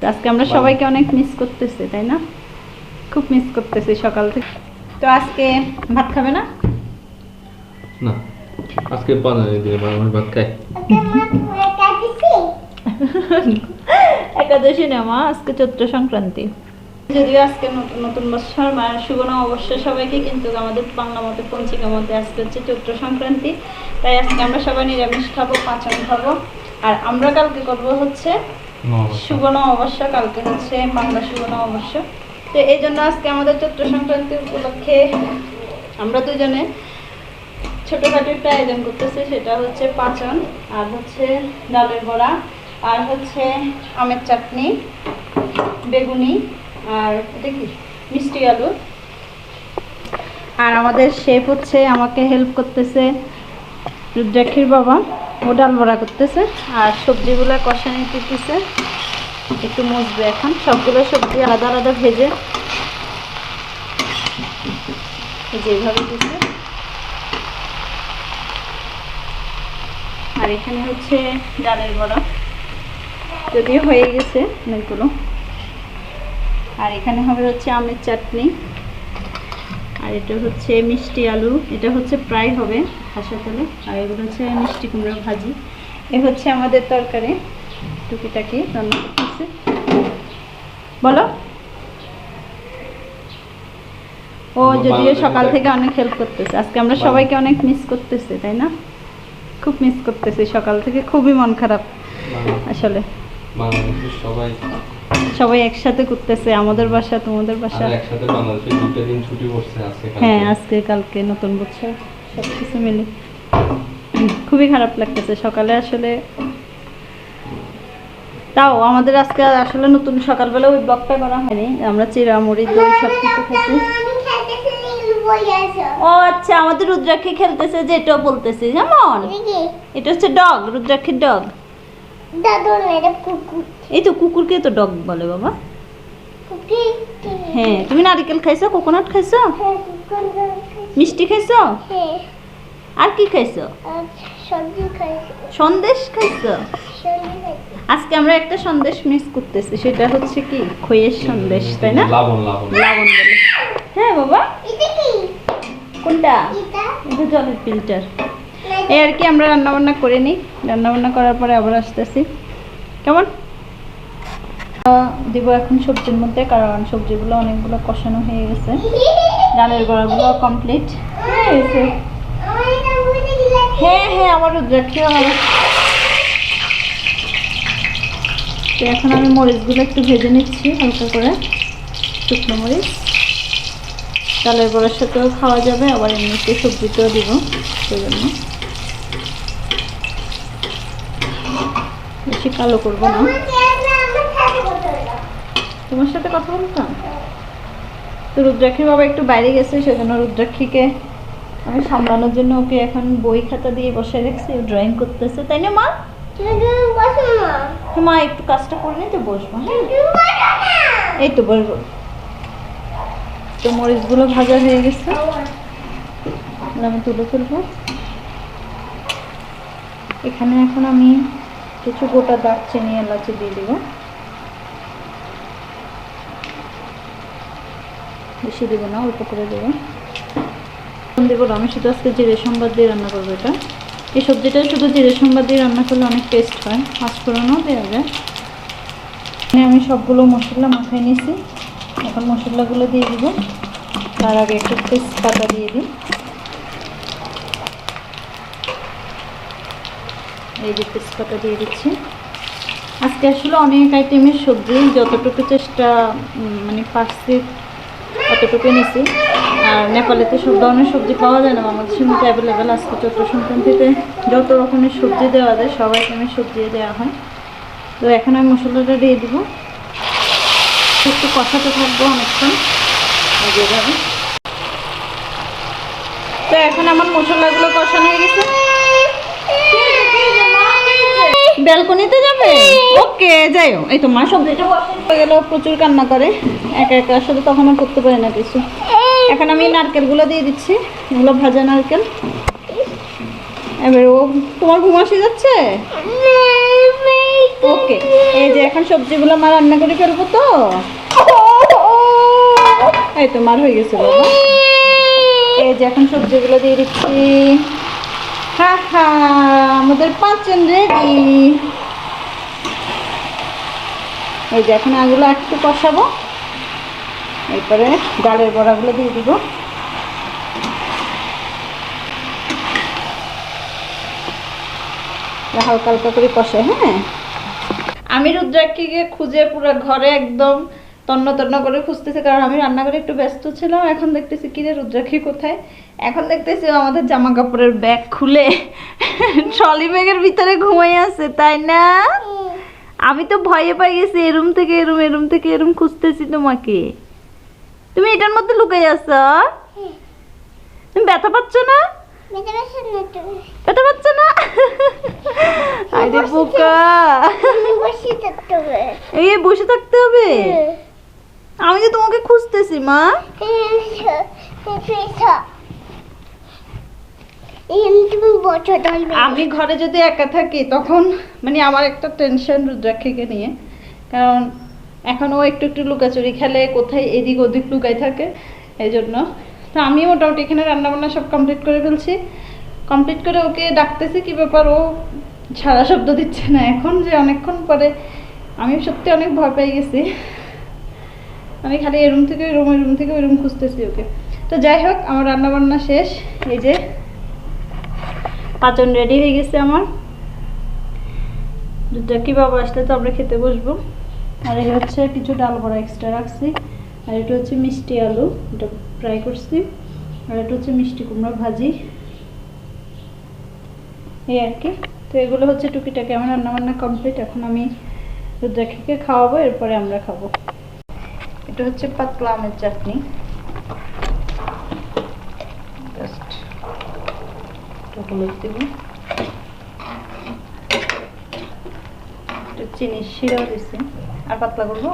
আজকে আমরা সবাইকে অনেক মিস করতেছি, তাই না? খুব মিস করতেছি সকাল থেকে। তো আজকে ভাত খাবে না? না, আজকে 15 দিনে মানুষ ভাত খায়। একাদশী না মা, আজকে চৈত্র সংক্রান্তি। যদিও আজকে নতুন নতুন বছর, শুভ নববর্ষ সবাইকে, কিন্তু আমাদের বাংলা মতে পঞ্জিকা মতে আজকে হচ্ছে চৈত্র সংক্রান্তি। তাই আজকে আমরা সবাই নিরামিষ খাবো, পাচন খাবো। আর আমরা কালকে করবো হচ্ছে শুভ নববর্ষ, কালকে হচ্ছে বাংলা শুভ নববর্ষ। তো এই জন্য আজকে আমাদের চৈত্র সংক্রান্তি উপলক্ষে আমরা দুজনে ছোটোখাটো একটা আয়োজন করতেছি। সেটা হচ্ছে পাচন, আর হচ্ছে ডালের বড়া, আর হচ্ছে আমের চাটনি, বেগুনি, আর এটা কি মিষ্টি আলু। আর আমাদের শেফ হচ্ছে আমাকে হেল্প করতেছে রুদ্রাক্ষীর বাবা, ও ডাল বড়া করতেছে। আর সবজিগুলো কষানি দিতেছে, একটু মুছবে এখন। সবগুলো সবজি আলাদা আলাদা ভেজে যেভাবে দিচ্ছে। আর এখানে হচ্ছে ডালের বড়া, যদিও হয়ে গেছে অনেকগুলো। আর এখানে হবে হচ্ছে আমের চাটনি, আর এটা হচ্ছে মিষ্টি আলু, এটা হচ্ছে প্রায় হবে হাঁসা তেলে। আর এগুলো হচ্ছে মিষ্টি কুমড়ো ভাজি। এ হচ্ছে আমাদের তরকারি, টুকিটাকি রান্না করতেছে। বলো। ও যদিও সকাল থেকে অনেক হেল্প করতেছে। আজকে আমরা সবাইকে অনেক মিস করতেছি, তাই না? খুব মিস করতেছি সকাল থেকে, খুবই মন খারাপ আসলে। সবাই একসাথে করতেছে, আমাদের বাসা, তোমাদের বাসা একসাথে। বাংলাদেশে 2 দিন ছুটি পড়ছে আজকে, হ্যাঁ আজকে কালকে নতুন বছর, সবকিছু মিলে খুবই খারাপ লাগতেছে সকালে আসলে। তাও আমাদের আজকে আসলে নতুন সকালবেলা ওই ব্লগটা করা হয়নি। আমরা চিড়ামুড়ি, দই সব কিছু খেয়েছি। ও আচ্ছা, আমাদের রুদ্রাক্ষী খেলতেছে, যে এটাও বলতেছি যেমন এটা হচ্ছে ডগ, রুদ্রাক্ষীর ডগ। এই তো কুকুরকে তো ডগ বলে বাবা। হ্যাঁ, তুমি নারকেল খাইছো, কোকোনাট খাইছো, মিষ্টি খাইছো, আর কি খাইছো? সন্দেশ খাইছো। আজকে আমরা একটা সন্দেশ মিস করতেছি, সেটা হচ্ছে কি খইয়ের সন্দেশ, তাই না? লবণ লবণ লবণ বলে। হ্যাঁ বাবা, কোনটা? এটা জলের ফিল্টার। এই আর কি, আমরা রান্না বান্না করে নিই, রান্না বান্না করার পরে আবার আসতেছি। কেমন দিব এখন সবজির মধ্যে, কারণ সবজিগুলো অনেকগুলো কষানো হয়ে গেছে। ডালের বড়াগুলো কমপ্লিট হয়ে গেছে। হ্যাঁ হ্যাঁ, আমার রুদ্রাক্ষী হবে। তো এখন আমি মরিচগুলো একটু ভেজে নিচ্ছি হালকা করে, শুকনো মরিচ। ডালের বড়ার সাথেও খাওয়া যাবে, আবার এমনিতে সবজিতেও দিব, সেই জন্য বেশি কালো করবো না। তোমার সাথে কথা বলতাম তো। রুদ্রাক্ষীর বাবা একটু বাইরে গেছে, সেজন্য রুদ্রাক্ষীকে আমি সামলানোর জন্য ওকে এখন বই খাতা দিয়ে বসায় রাখছি, ও ড্রয়িং করতেছে, তাই না মা? মা একটু কাজটা করে নিতে বসবো। হ্যাঁ এই তো বলবো। তো মরিচগুলো ভাজা হয়ে গেছে, আমি তুলে ফেলবো। এখানে এখন আমি কিছু গোটা দারচিনি, এলাচি দিয়ে দেবো। বেশি দেবো না, অল্প করে দেবো। দেবো না, আমি শুধু আজকে জিরে সম্বাদ দিয়ে রান্না করবো। এটা এই সবজিটা শুধু জিরে সম্বাদ দিয়ে রান্না করলে অনেক টেস্ট হয়, পাঁচফোড়নও দেওয়া যায়। আমি সবগুলো মশলা মাখায় নিয়েছি, এখন মশলাগুলো দিয়ে দিব। তার আগে একটু তেজপাতা দিয়ে দিই। এই যে তেজপাতা দিয়ে দিচ্ছি। আজকে আসলে অনেক আইটেমের সবজি, যতটুকু চেষ্টা মানে পারছি অতটুকু নিছি। আর নেপালেতে সব ধরনের সবজি পাওয়া যায় না, বাংলাদেশের মধ্যে অ্যাভেলেবেল। আজকে চৈত্র সংক্রান্তিতে যত রকমের সবজি দেওয়া যায় সব আইটেমের সবজি দেওয়া হয়। তো এখন আমি মশলাটা দিয়ে দিব, একটু কষাতে থাকবো অনেকক্ষণ যেভাবে। তো এখন আমার মশলাগুলো কষানো হয়ে গেছে। ব্যালকনিতে যাবে? ওকে যাইও। এই তো মা সবজিটা বসে গেল, প্রচুর কান্না করে, একা একা আসলে তখন আর করতে পারে না কিছু। এখন আমি নারকেলগুলো দিয়ে দিচ্ছি, এগুলো ভাজা নারকেল। এবার ও তোমার ঘুম আসে যাচ্ছে, ও এখন সবজিগুলো মা রান্না করে ফেলবো তো। এই তো মার হয়ে গেছে বাবা। এই যে এখন সবজিগুলো দিয়ে দিচ্ছি। হা হা, আমাদের পাচন রেডি। এই যে এখন আগুলো একটু কষাবো, এরপরে ডালের বড়াগুলো দিয়ে দিব। হালকা হালকা করে কষে। হ্যাঁ, আমি রুদ্রাক্ষীকে খুঁজে পুরো ঘরে একদম তন্ন তন্ন করে খুঁজতেছি, কারণ আমি রান্নাঘরে একটু ব্যস্ত ছিলাম। এখন দেখতেছি কিরে রুদ্রাক্ষী কোথায়। এখন দেখতেছি আমাদের জামা কাপড়ের ব্যাগ খুলে ট্রলি ব্যাগের ভিতরে ঘুমাই আছে, তাই না? আমি তো ভয়ে পাই গেছি, এরুম থেকে এরুম, এরুম থেকে এরুম খুঁজতেছি তোমাকে। তুমি এটার মধ্যে লুকাই আছো? তুমি ব্যথা পাচ্ছ না? ব্যথা পাচ্ছ না? আরে বোকা, এই বসে থাকতে হবে? আমি যে তোমাকে খুঁজতেছি মা। আমি ঘরে যদি একা থাকি তখন মানে আমার একটা টেনশন রুদ্রাক্ষীকে নিয়ে, কারণ এখন ও একটু একটু লুকাচুরি খেলে, কোথায় এদিক ওদিক লুকাই থাকে। এই জন্য তো আমি মোটামুটি এখানে রান্নাবান্না সব কমপ্লিট করে ফেলছি। কমপ্লিট করে ওকে ডাকতেছি, কি ব্যাপার ও সারা শব্দ দিচ্ছে না। এখন যে অনেকক্ষণ পরে আমি সত্যি অনেক ভয় পেয়ে গেছি। আমি খালি এই রুম থেকে ওই রুম, ওই রুম থেকে ওই রুম খুঁজতেছি ওকে। তো যাই হোক, আমার রান্নাবান্না শেষ। এই যে পাচন রেডি হয়ে গেছে আমার। রুদ্রাক্ষী বাবা আসলে তো আমরা খেতে বসবো। আর এই হচ্ছে কিছু ডাল বড়া এক্সট্রা রাখছি। আর এটা হচ্ছে মিষ্টি আলু, এটা ফ্রাই করছি। আর এটা হচ্ছে মিষ্টি কুমড়া ভাজি, এই আর কি। তো এগুলো হচ্ছে টুকিটাকি আমার রান্নাবান্না কমপ্লিট। এখন আমি রুদ্রাক্ষীকে খাওয়াবো, এরপরে আমরা খাবো। এটা হচ্ছে পাতলা আমের চাটনি, জাস্ট হলুদ দেব, একটু চিনি শিরাও দিচ্ছি। আর পাতলা করবো?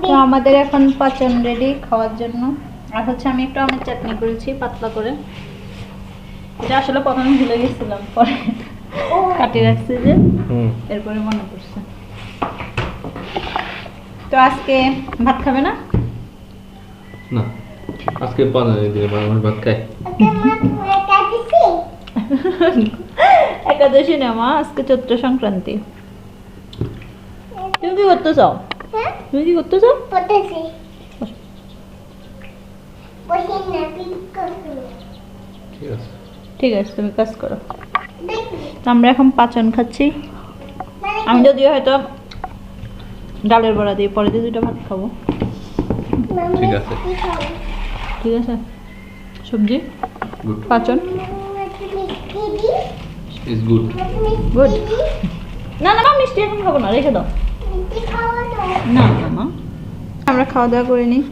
তো আমাদের এখন পাচন রেডি খাওয়ার জন্য। আর হচ্ছে আমি একটু আমের চাটনি করেছি পাতলা করে। এটা আসলে প্রথমে ভুলে গেছিলাম, পরে কাটিয়ে রাখছি যে, এরপরে মনে পড়ছে। তো আজকে ভাত খাবে না? না, আজকে পানানি দিনে মানুষ ভাত খায়। একাদশী না মা, আজকে চৈত্র সংক্রান্তি। তুমি কি করতে চাও? তুমি কি করতে চাও? ঠিক আছে, ঠিক আছে, তুমি কাজ করো। তো আমরা এখন পাচন খাচ্ছি। আমি যদিও হয়তো ডালের বড়া দিয়ে পরে দিয়ে দুটো ভাত খাবো। ঠিক আছে, ঠিক আছে। সবজি গুড, পাচন ইজ গুড। গুড। না না মা, মিষ্টি এখন খাবো না, রেখে দাও। না না মা, আমরা খাওয়া দাওয়া করে নিই।